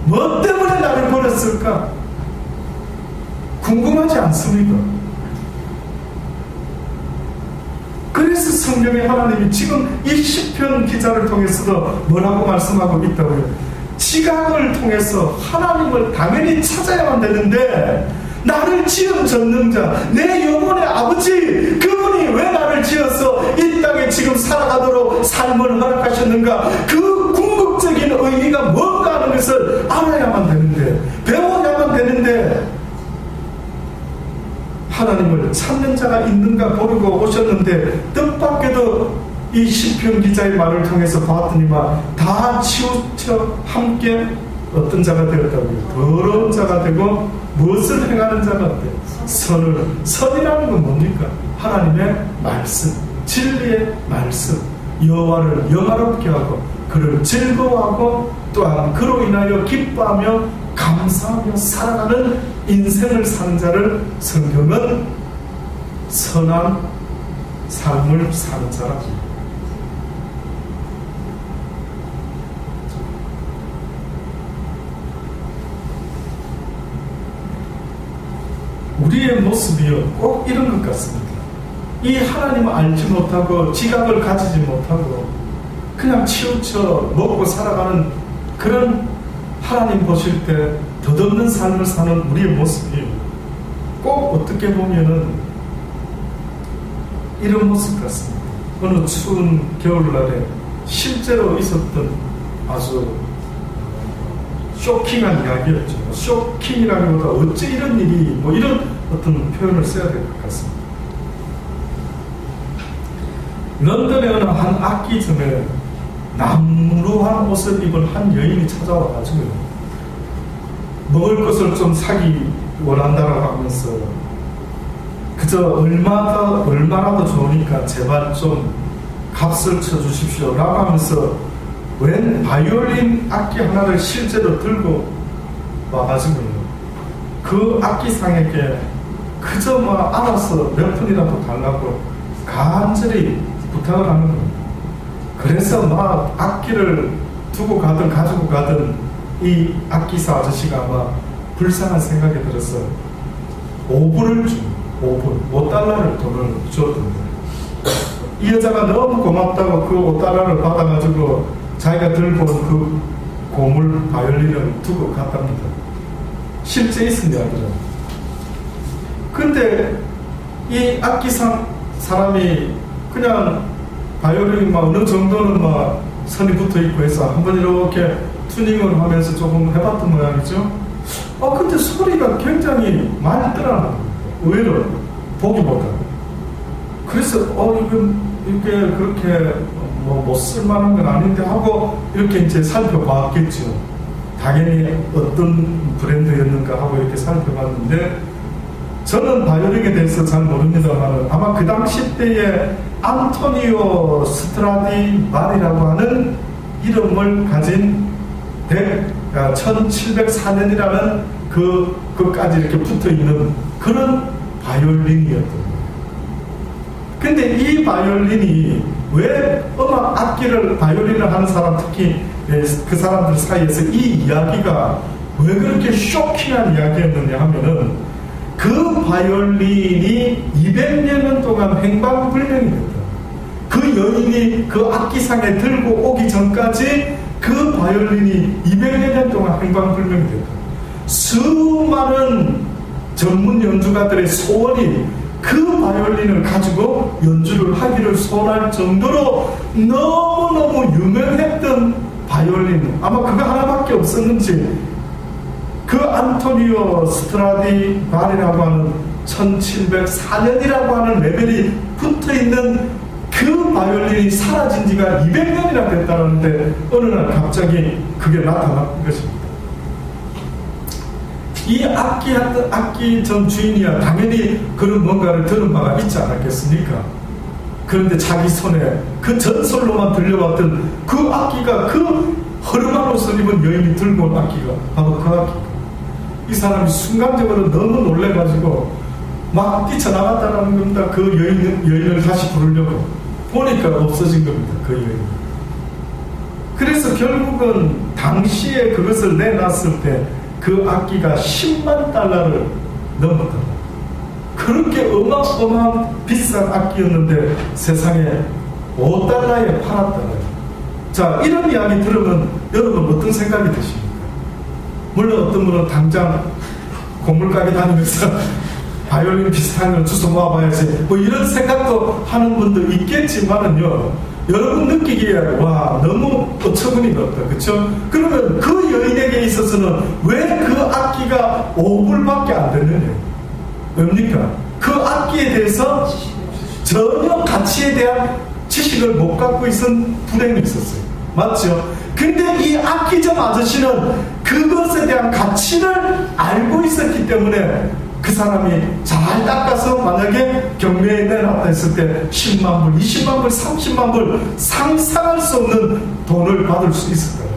S1: 뭐 때문에 나를 버렸을까? 궁금하지 않습니까? 그래서 성경에 하나님이 지금 이 시편 기자를 통해서도 뭐라고 말씀하고 있다고요? 지각을 통해서 하나님을 당연히 찾아야만 되는데 나를 지은 전능자 내 영혼의 아버지 그분이 왜 나를 지어서 이 땅에 지금 살아가도록 삶을 허락하셨는가 그 궁극적인 의미가 뭔가 하는 것을 알아야만 되는데 배워야만 되는데 하나님을 찾는 자가 있는가 보려고 오셨는데 뜻밖에도 이 시편 기자의 말을 통해서 봤더니만 다 치우쳐 함께 어떤 자가 되었다고요? 더러운 자가 되고 무엇을 행하는 자가 돼요? 선이라는 건 뭡니까? 하나님의 말씀, 진리의 말씀, 여호와를 영화롭게 하고 그를 즐거워하고 또한 그로 인하여 기뻐하며 감사하며 살아가는 인생을 사는 자를 성경은 선한 삶을 사는 자라고. 우리의 모습이요 꼭 이런 것 같습니다. 이 하나님을 알지 못하고 지각을 가지지 못하고 그냥 치우쳐 먹고 살아가는 그런 하나님 보실 때 덧없는 삶을 사는 우리의 모습이 꼭 어떻게 보면은 이런 모습 같습니다. 어느 추운 겨울날에 실제로 있었던 아주 쇼킹한 이야기였죠. 쇼킹이라기보다 어째 이런 일이 뭐 이런 어떤 표현을 써야 될 것 같습니다. 런던의 어느 한 악기점에 남루한 옷을 입은 한 여인이 찾아와가지고 먹을 것을 좀 사기 원한다고 하면서 그저 얼마라도 좋으니까 제발 좀 값을 쳐주십시오 라고 하면서 웬 바이올린 악기 하나를 실제로 들고 와가지고요 그 악기상에게 그저 뭐 알아서 몇 푼이라도 달라고 간절히 부탁을 하는 겁니다. 그래서 막 악기를 두고 가든 가지고 가든 이 악기사 아저씨가 아마 불쌍한 생각이 들어서 5불을 준 5달러를 돈을 줬던 거예요. 이 여자가 너무 고맙다고 그 5달러를 받아가지고 자기가 들고 온 그 고물 바이올린을 두고 갔답니다. 실제 있은 이야기죠. 근데 이 악기상 사람이 그냥 바이올린이 막 어느 정도는 막 선이 붙어 있고 해서 한번 이렇게 튜닝을 하면서 조금 해봤던 모양이죠. 근데 소리가 굉장히 맑더라는 거예요. 의외로 보기보다. 그래서 이게 그렇게 뭐 못 쓸만한 건 아닌데 하고 이렇게 이제 살펴봤겠죠. 당연히 어떤 브랜드였는가 하고 이렇게 살펴봤는데 저는 바이올린에 대해서 잘 모릅니다만 아마 그 당시 때에 안토니오 스트라디바리라고 하는 이름을 가진 1704년이라는 그까지 이렇게 붙어있는 그런 바이올린이었던 거예요. 근데 이 바이올린이 왜 음악 악기를 바이올린을 하는 사람 특히 그 사람들 사이에서 이 이야기가 왜 그렇게 쇼킹한 이야기였느냐 하면은 그 바이올린이 200년 동안 행방불명이 됐다. 그 여인이 그 악기상에 들고 오기 전까지 그 바이올린이 200년 동안 행방불명이 됐다. 수많은 전문 연주가들의 소원이 그 바이올린을 가지고 연주를 하기를 소원할 정도로 너무너무 유명했던 바이올린, 아마 그거 하나밖에 없었는지, 그 안토니오 스트라디바리라고 하는 1704년이라고 하는 레벨이 붙어있는 그 바이올린이 사라진 지가 200년이나 됐다는데 어느 날 갑자기 그게 나타난 것입니다. 이 악기 전 주인이야 당연히 그런 뭔가를 들은 바가 있지 않았겠습니까? 그런데 자기 손에 그 전설로만 들려왔던 그 악기가, 그 허름한 옷을 입은 여인이 들고 온 악기가 바로 그 악기가, 이 사람이 순간적으로 너무 놀래가지고 막 뛰쳐나갔다는 겁니다. 그 여인을 다시 부르려고 보니까 없어진 겁니다. 그 여인. 그래서 결국은 당시에 그것을 내놨을 때 그 악기가 10만 달러를 넘었다. 그렇게 어마어마한 비싼 악기였는데 세상에 5달러에 팔았다고요. 자, 이런 이야기 들으면 여러분 어떤 생각이 드십니까? 물론 어떤 분은 당장 곡물가게 다니면서 바이올린 비슷한 걸 주워 모아봐야지 뭐 이런 생각도 하는 분도 있겠지만은요, 여러분 느끼기에 와 너무 어처구니가 없다, 그쵸? 그러면 그 여인에게 있어서는 왜 그 악기가 5불밖에 안 됐느냐? 왜입니까? 그 악기에 대해서 전혀 가치에 대한 지식을 못 갖고 있은 불행이 있었어요. 맞죠? 근데 이 악기점 아저씨는 그것에 대한 가치를 알고 있었기 때문에 그 사람이 잘 닦아서 만약에 경매에 내놨다 했을 때 10만 불, 20만 불, 30만 불 상상할 수 없는 돈을 받을 수 있을 거예요.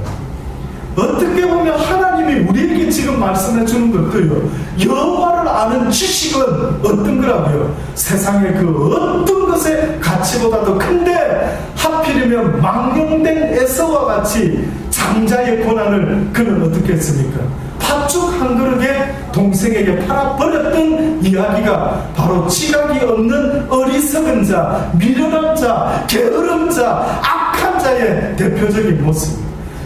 S1: 어떻게 보면 하나님이 우리에게 지금 말씀해 주는 것도요, 여호와를 아는 지식은 어떤 거라고요? 세상의 그 어떤 것의 가치보다도 큰데 하필이면 망령된 에서와 같이 장자의 고난을 그는 어떻게 했습니까? 팥죽 한 그릇에 동생에게 팔아버렸던 이야기가 바로 지각이 없는 어리석은 자, 미련한 자, 게으른 자, 악한 자의 대표적인 모습입니다.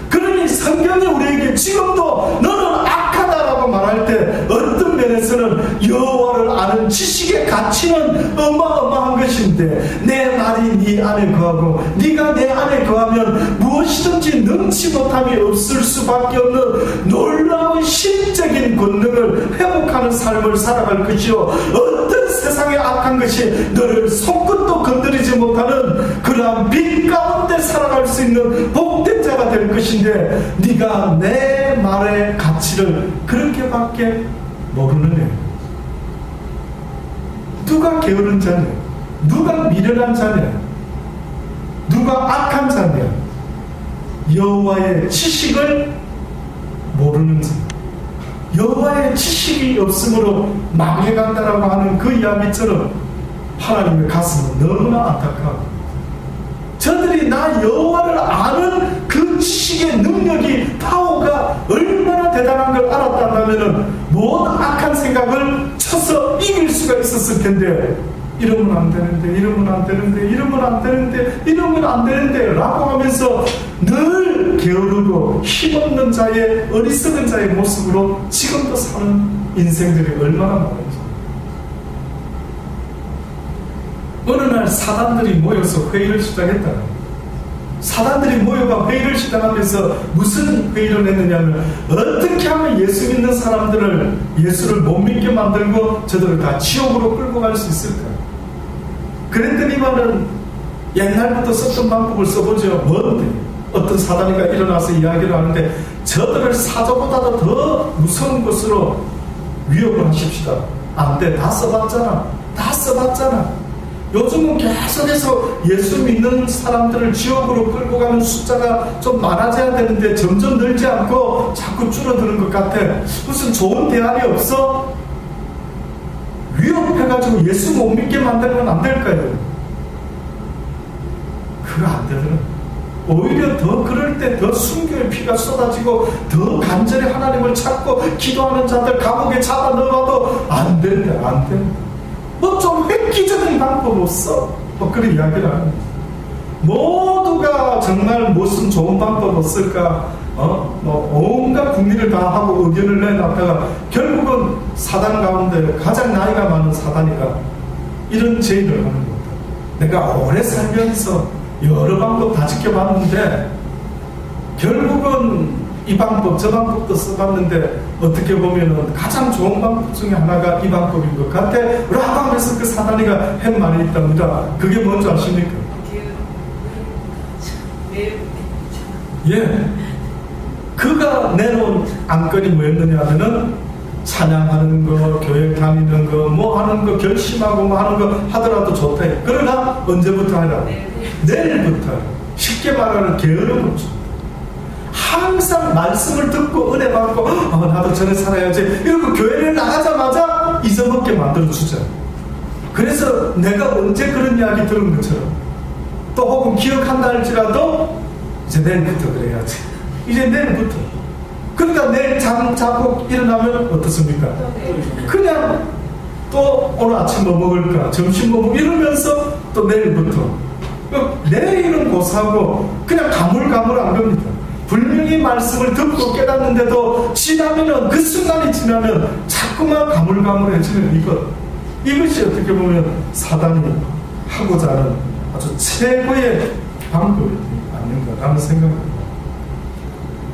S1: 그러니 성경이 우리에게 지금도 너는 악하다라고 말할 때 어떤 면에서는 여호와를 아는 지식의 가치는 어마어마한 것인데, 내 말이 네 안에 거하고 네가 내 안에 거하면 무엇이든지 능치 못함이 없을 수밖에 없는 놀라운 신적인 권능을 회복하는 삶을 살아갈 것이요, 어떤 세상의 악한 것이 너를 손끝도 건드리지 못하는 그러한 빛 가운데 살아갈 수 있는 복된 자가 될 것인데, 네가 내 말의 가치를 그렇게밖에 모르느냐? 누가 게으른 자냐? 누가 미련한 자냐? 누가 악한 자냐? 여호와의 지식을 모르는 자, 여호와의 지식이 없으므로 망해간다라고 하는 그 이야기처럼 하나님의 가슴은 너무나 안타까워. 저들이 나 여호와를 아는 그 지식의 능력이, 파워가 얼마나 대단한 걸 알았다면 모든 악한 생각을 쳐서 이길 수가 있었을 텐데, 이러면 안 되는데, 이러면 안 되는데, 이러면 안 되는데, 이러면 안 되는데 라고 하면서 늘 게으르고 힘없는 자의, 어리석은 자의 모습으로 지금도 사는 인생들이 얼마나 많은지. 어느 날 사단들이 모여서 회의를 시작했다. 사단들이 모여가 회의를 시작하면서 무슨 회의를 했느냐면, 어떻게 하면 예수 믿는 사람들을, 예수를 못 믿게 만들고 저들을 다 지옥으로 끌고 갈 수 있을까? 그랬더니만은 옛날부터 썼던 방법을 써보죠. 뭔데? 어떤 사단이가 일어나서 이야기를 하는데, 저들을 사자보다도 더 무서운 것으로 위협을 하십시다. 안 돼. 다 써봤잖아. 다 써봤잖아. 요즘은 계속해서 예수 믿는 사람들을 지옥으로 끌고 가는 숫자가 좀 많아져야 되는데 점점 늘지 않고 자꾸 줄어드는 것 같아. 무슨 좋은 대안이 없어? 위협해가지고 예수 못 믿게 만들면 안 될까요? 그거 안 되더라. 오히려 더 그럴 때 더 순교의 피가 쏟아지고 더 간절히 하나님을 찾고 기도하는 자들 감옥에 잡아 넣어도 안 된다, 안 된다. 뭐 좀 획기적인 방법 없어? 뭐 그런 이야기를 하는 거예요. 모두가 정말 무슨 좋은 방법 없을까? 뭐 온갖 국리를 다 하고 의견을 내놨다가 결국은 사단 가운데 가장 나이가 많은 사단이가 이런 제의를 하는 겁니다. 내가 오래 살면서 여러 방법 다 지켜봤는데 결국은 이 방법 저 방법도 써봤는데 어떻게 보면 가장 좋은 방법 중에 하나가 이 방법인 것 같아 라고 하면서 그 사단이가 한 말이 있답니다. 그게 뭔지 아십니까? 예, 그가 내놓은 안건이 뭐였느냐 하면은 찬양하는 거, 교회 다니는 거, 뭐 하는 거 결심하고 뭐 하는 거 하더라도 좋다. 그러나 언제부터 하라? 내일부터. 쉽게 말하는 게으름을 줍니다. 항상 말씀을 듣고 은혜 받고 나도 전에 살아야지 이러고 교회를 나가자마자 잊어먹게 만들어주죠. 그래서 내가 언제 그런 이야기 들은 것처럼 또 혹은 기억한다 할지라도 이제 내일부터 그래야지. 이제 내일부터. 그러니까 내일 잠 자고 일어나면 어떻습니까? 그냥 또 오늘 아침 뭐 먹을까? 점심 뭐 먹을까? 이러면서 또 내일부터. 내일은 고사하고 그냥 가물가물한 겁니다. 분명히 말씀을 듣고 깨닫는데도 지나면은 그 순간이 지나면 자꾸만 가물가물해지는 이것이 어떻게 보면 사단이 하고자 하는 아주 최고의 방법이 아닌가라는 생각입니다.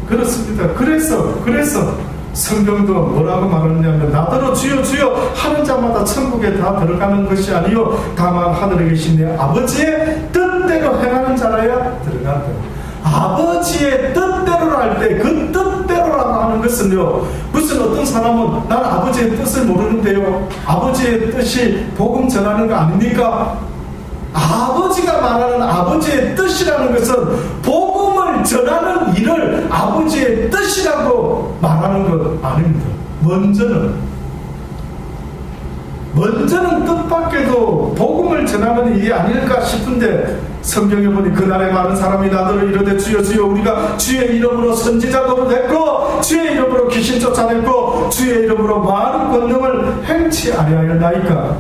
S1: 그렇습니다. 그래서 성경도 뭐라고 말하느냐면 나더러 주여 주여 하는 자마다 천국에 다 들어가는 것이 아니요 다만 하늘에 계신 내 아버지의 뜻대로 행하는 자라야 들어간다. 아버지의 뜻대로라 할 때 그 뜻대로라고 하는 것은요 무슨 어떤 사람은 난 아버지의 뜻을 모르는데요 아버지의 뜻이 복음 전하는 거 아닙니까? 아버지가 말하는 아버지의 뜻이라는 것은 복음을 전하는 일을 아버지의 뜻이라고 말하는 것 아닙니다. 먼저는 뜻밖에도 복음을 전하는 일이 아닐까 싶은데 성경에 보니 그날에 많은 사람이 나더러 이르되 주여 주여 우리가 주의 이름으로 선지자 노릇했고 주의 이름으로 귀신 쫓아냈고 주의 이름으로 많은 권능을 행치 아니하였나이까.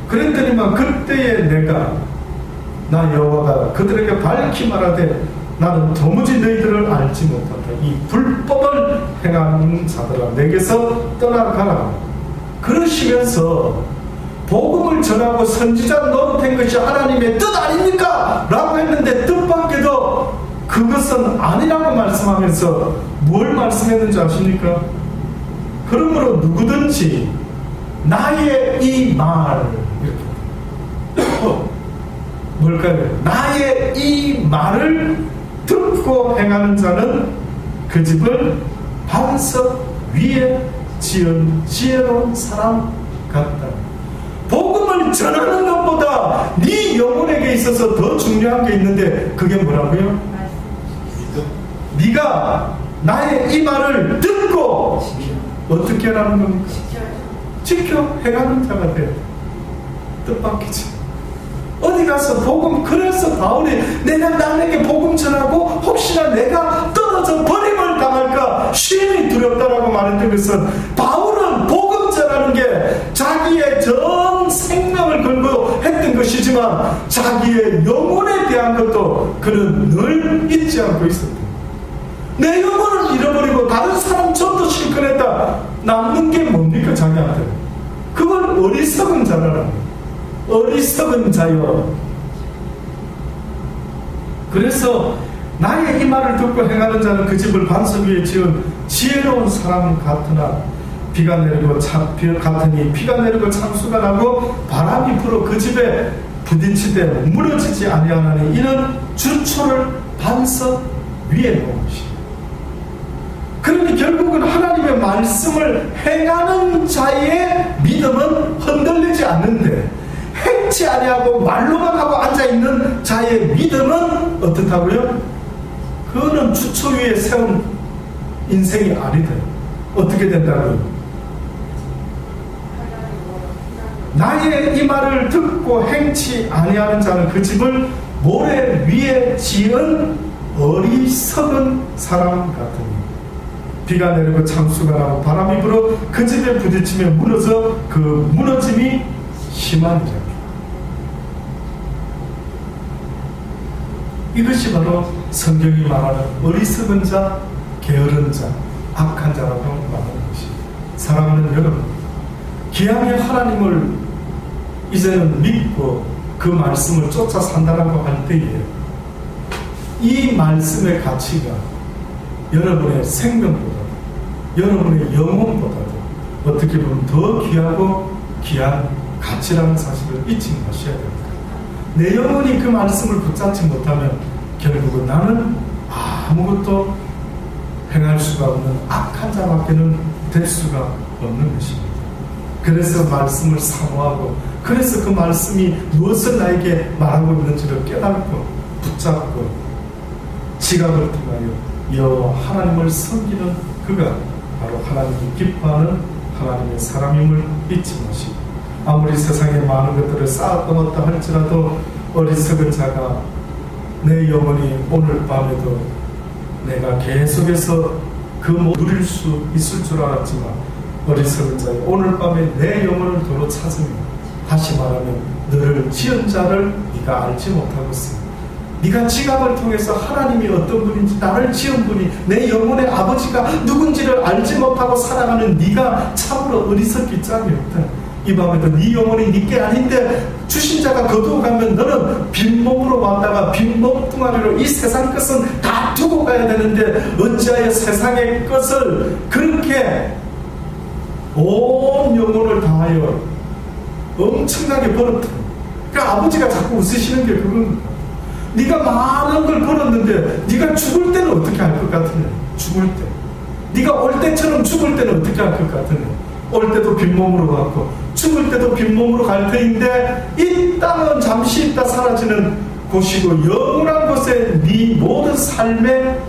S1: 그랬더니만 그때에 내가 나 여호와가 그들에게 밝히 말하되 나는 도무지 너희들을 알지 못한다. 이 불법을 행하는 자들아 내게서 떠나가라. 그러시면서 복음을 전하고 선지자 노릇한 것이 하나님의 뜻 아닙니까? 라고 했는데 뜻밖에도 그것은 아니라고 말씀하면서 뭘 말씀했는지 아십니까? 그러므로 누구든지 나의 이 말 뭘까요? 나의 이 말을 듣고 행하는 자는 그 집을 반석 위에 지은 지혜로운 사람 같다. 복음을 전하는 것보다 네 영혼에게 있어서 더 중요한 게 있는데 그게 뭐라고요? 네가 나의 이 말을 듣고 어떻게 하라는 겁니까? 지켜 행하는 자가 돼. 뜻밖이지. 어디 가서 복음 그래서 바울이 내가 남에게 복음 전하고 혹시나 내가 떨어져 버림을 당할까 심히 두렵다라고 말했던 것은 바울은 복음 전하는 게 자기의 전 생명을 걸고 했던 것이지만 자기의 영혼에 대한 것도 그는 늘 잊지 않고 있었다. 내 영혼을 잃어버리고 다른 사람 전도 실컷했다. 남는 게 뭡니까 자기한테? 그걸 어리석은 자라는 어리석은 자여. 그래서 나의 이 말을 듣고 행하는 자는 그 집을 반석 위에 지은 지혜로운 사람 같으나 비가 내리고 같으니 비가 내리고 창수가 나고 바람이 불어 그 집에 부딪히되 무너지지 아니하나니 이는 주초를 반석 위에 놓은 것이다. 그러니 결국은 하나님의 말씀을 행하는 자의 믿음은 흔들리지 않는데 행치 아니하고 말로만 하고 앉아있는 자의 믿음은 어떻다고요? 그거는 주초 위에 세운 인생이 아니다. 어떻게 된다고요? 나의 이 말을 듣고 행치 아니하는 자는 그 집을 모래 위에 지은 어리석은 사람 같으니 비가 내리고 창수가 나고 바람이 불어 그 집에 부딪히며 무너져 그 무너짐이 심한 자. 이것이 바로 성경이 말하는 어리석은 자, 게으른 자, 악한 자라고 말하는 것입니다. 사랑하는 여러분, 기왕에 하나님을 이제는 믿고 그 말씀을 쫓아 산다라고 할 때에 이 말씀의 가치가 여러분의 생명보다, 여러분의 영혼보다도 어떻게 보면 더 귀하고 귀한 가치라는 사실을 잊지 마셔야 됩니다. 내 영혼이 그 말씀을 붙잡지 못하면 결국은 나는 아무것도 행할 수가 없는 악한 자밖에는 될 수가 없는 것입니다. 그래서 말씀을 사모하고, 그래서 그 말씀이 무엇을 나에게 말하고 있는지를 깨닫고 붙잡고 지각을 통하여 여호와 하나님을 섬기는 그가 바로 하나님이 기뻐하는 하나님의 사람임을 잊지 마시고, 아무리 세상에 많은 것들을 쌓아떠났다 할지라도 어리석은 자가 내 영혼이 오늘 밤에도 내가 계속해서 그 누릴 수 있을 줄 알았지만 어리석은 자여 오늘 밤에 내 영혼을 도로 찾으며, 다시 말하면 너를 지은 자를 네가 알지 못하고 있습니다. 네가 지각을 통해서 하나님이 어떤 분인지, 나를 지은 분이 내 영혼의 아버지가 누군지를 알지 못하고 살아가는 네가 참으로 어리석기 짝이 없다. 이 밤에도 네 영혼이 네게 아닌데 주신 자가 거두어가면 너는 빈몸으로 왔다가 빈몸뚱아리로 이 세상 것은 다 두고 가야 되는데 어찌하여 세상의 것을 그렇게 온 영혼을 다하여 엄청나게 벌었다. 그러니까 아버지가 자꾸 웃으시는 게 그겁니다. 네가 많은 걸 벌었는데 네가 죽을 때는 어떻게 할 것 같으냐. 죽을 때 네가 올 때처럼 죽을 때는 어떻게 할 것 같으냐. 올 때도 빈몸으로 왔고 죽을 때도 빈몸으로 갈 터인데 이 땅은 잠시 있다 사라지는 곳이고 영원한 곳에 네 모든 삶의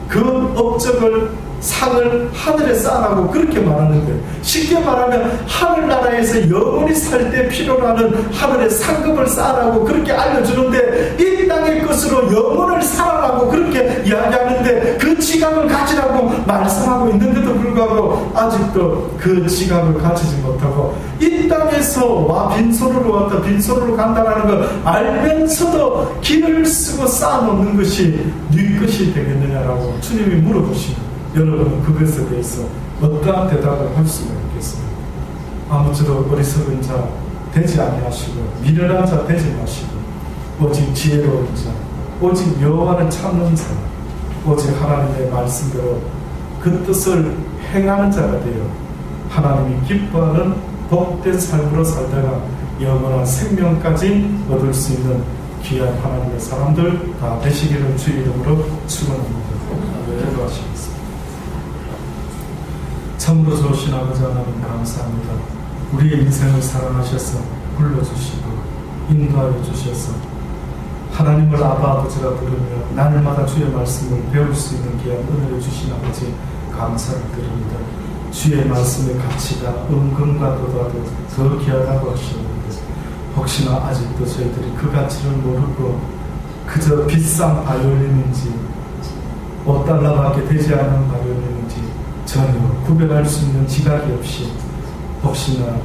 S1: 그 업적을, 상을 하늘에 쌓아라고 그렇게 말하는데, 쉽게 말하면 하늘나라에서 영원히 살 때 필요로 하는 하늘의 상급을 쌓아라고 그렇게 알려주는데, 이 땅의 것으로 영원을 살아라고 그렇게 이야기하는데 그 지각을 가지라고 말씀하고 있는데도 불구하고 아직도 그 지각을 가지지 못하고 이 땅에서 와 빈손으로 왔다 빈손으로 간다라는 걸 알면서도 길을 쓰고 쌓아놓는 것이 네 것이 되겠느냐라고 주님이 물어보시고, 여러분은 그것에 대해서 어떠한 대답을 할 수가 있겠습니까? 아무쪼록 어리석은 자 되지 아니하시고 미련한 자 되지 마시고 오직 지혜로운 자, 오직 여호와를 찾는 자, 오직 하나님의 말씀대로 그 뜻을 행하는 자가 되어 하나님이 기뻐하는 복된 삶으로 살다가 영원한 생명까지 얻을 수 있는 귀한 하나님의 사람들 다 되시기를 주의 이름으로 축원합니다. 기도하시겠습니다. 참으로 좋으신 아버지 하나님 감사합니다. 우리의 인생을 사랑하셔서 불러주시고 인도하여 주셔서 하나님을 아버지라 부르며 날마다 주의 말씀을 배울 수 있는 귀한 은혜를 주신 아버지 감사를 드립니다. 주의 말씀의 가치가 은금과보다도 더 귀하다고 하시는데 혹시나 아직도 저희들이 그 가치를 모르고 그저 비싼 바이올린인지 5달러밖에 되지 않은 바이올린인지 전혀 구별할 수 있는 지각이 없이 혹시나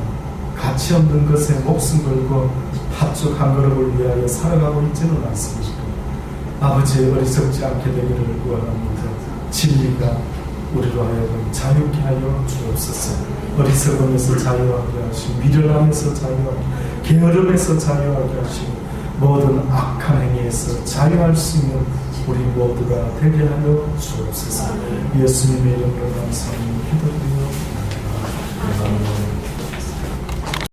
S1: 가치 없는 것에 목숨 걸고 팥죽 한 그릇을 위하여 살아가고 있지는 않습니다. 아버지의 어리석지 않게 되기를 원합니다. 진리가 우리로 하여금 자유케 하여 주옵소서. 어리석음에서 자유하게 하시고 미련함에서 자유하게, 게으름에서 자유하게 하시고 모든 악한 행위에서 자유할 수 있는 우리 모두가 되게 하여 주옵소서. 예수님의 이름으로 감사하며 기도드리옵나이다.